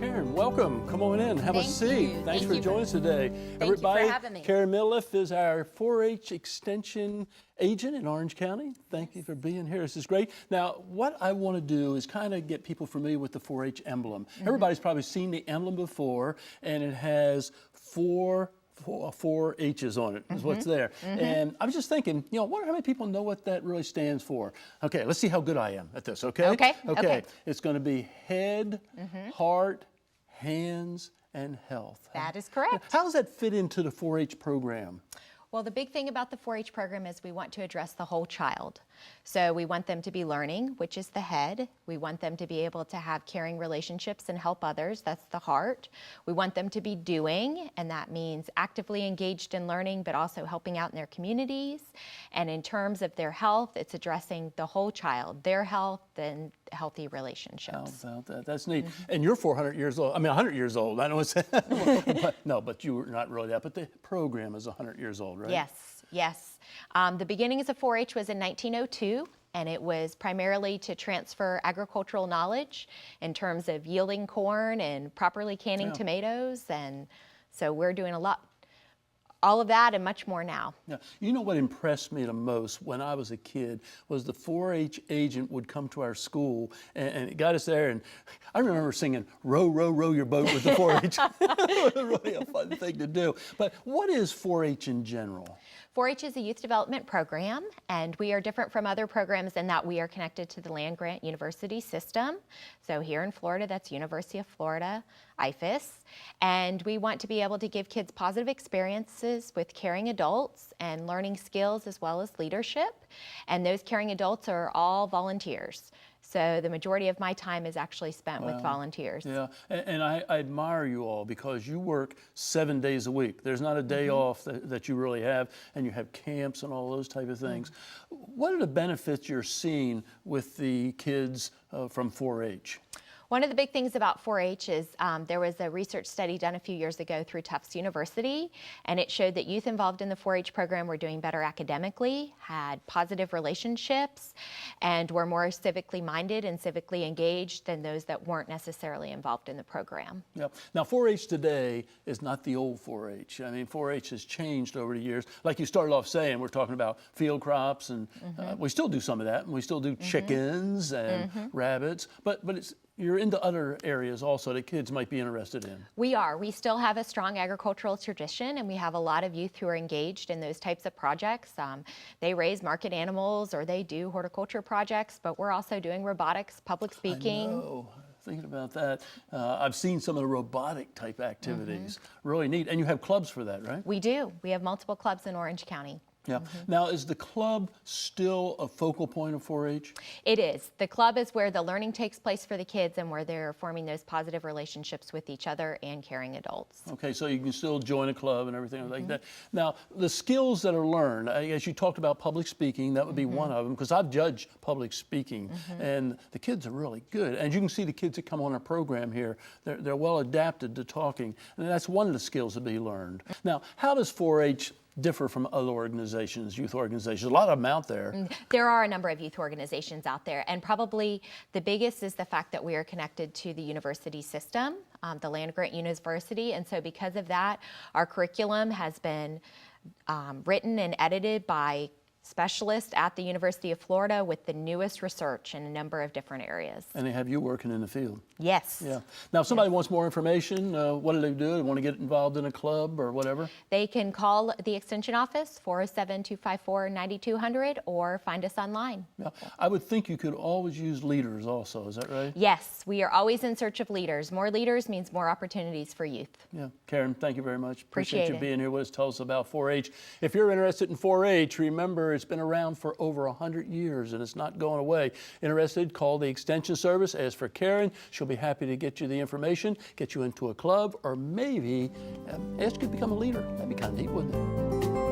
Karen, welcome. Come on in. Have a seat. Thanks for joining us today. Everybody, thank you for having me. Karen Midliff is our 4-H Extension agent in Orange County. Thank you for being here. This is great. Now, what I want to do is kind of get people familiar with the 4-H emblem. Everybody's probably seen the emblem before, and it has four H's on it is what's there. And I was just thinking, I wonder how many people know what that really stands for. Okay, let's see how good I am at this, okay? Okay. It's going to be head, heart, hands, and health. That is correct. How does that fit into the 4-H program? Well, the big thing about the 4-H program is we want to address the whole child. So we want them to be learning, which is the head. We want them to be able to have caring relationships and help others. That's the heart. We want them to be doing, and that means actively engaged in learning, but also helping out in their communities. And in terms of their health, it's addressing the whole child, their health and healthy relationships. How about that? That's neat. And you're 400 years old. I mean, 100 years old. I know it's but you were not really that. But the program is 100 years old, right? Yes. The beginnings of 4-H was in 1902, and it was primarily to transfer agricultural knowledge in terms of yielding corn and properly canning tomatoes. And so we're doing all of that and much more now. Yeah. You know what impressed me the most when I was a kid was the 4-H agent would come to our school and it got us there, and I remember singing, row, row, row your boat with the 4-H. It was really a fun thing to do. But what is 4-H in general? 4-H is a youth development program, and we are different from other programs in that we are connected to the land-grant university system. So here in Florida, that's University of Florida, IFAS. And we want to be able to give kids positive experiences with caring adults and learning skills as well as leadership. And those caring adults are all volunteers. So the majority of my time is actually spent with volunteers. Yeah, and I admire you all because you work 7 days a week. There's not a day off that you really have, and you have camps and all those type of things. What are the benefits you're seeing with the kids from 4-H? One of the big things about 4-H is there was a research study done a few years ago through Tufts University, and it showed that youth involved in the 4-H program were doing better academically, had positive relationships, and were more civically minded and civically engaged than those that weren't necessarily involved in the program. Yeah. Now, 4-H today is not the old 4-H. I mean, 4-H has changed over the years. Like you started off saying, we're talking about field crops, and we still do some of that, and we still do chickens and rabbits, but you're into other areas also that kids might be interested in. We are. We still have a strong agricultural tradition, and we have a lot of youth who are engaged in those types of projects. They raise market animals or they do horticulture projects, but we're also doing robotics, public speaking. I know. Thinking about that. I've seen some of the robotic type activities. Really neat. And you have clubs for that, right? We do. We have multiple clubs in Orange County. Yeah. Now, is the club still a focal point of 4-H? It is. The club is where the learning takes place for the kids and where they're forming those positive relationships with each other and caring adults. Okay, so you can still join a club and everything like that. Now, the skills that are learned, as you talked about public speaking, that would be one of them, because I've judged public speaking, and the kids are really good. And you can see the kids that come on our program here, they're well adapted to talking, and that's one of the skills to be learned. Now, how does 4-H differ from other organizations, youth organizations? A lot of them out there. There are a number of youth organizations out there, and probably the biggest is the fact that we are connected to the university system, the land-grant university, and so because of that, our curriculum has been written and edited by specialist at the University of Florida with the newest research in a number of different areas. And they have you working in the field. Yes. Yeah. Now, if somebody wants more information, what do? They want to get involved in a club or whatever? They can call the Extension office, 407-254-9200, or find us online. Yeah. I would think you could always use leaders also, is that right? Yes, we are always in search of leaders. More leaders means more opportunities for youth. Yeah. Karen, thank you very much. Appreciate you it. being here with us. Tell us about 4-H. If you're interested in 4-H, remember it's been around for over 100 years and it's not going away. Interested, call the Extension Service. As for Karen, she'll be happy to get you the information, get you into a club, or maybe ask you to become a leader. That'd be kind of neat, wouldn't it?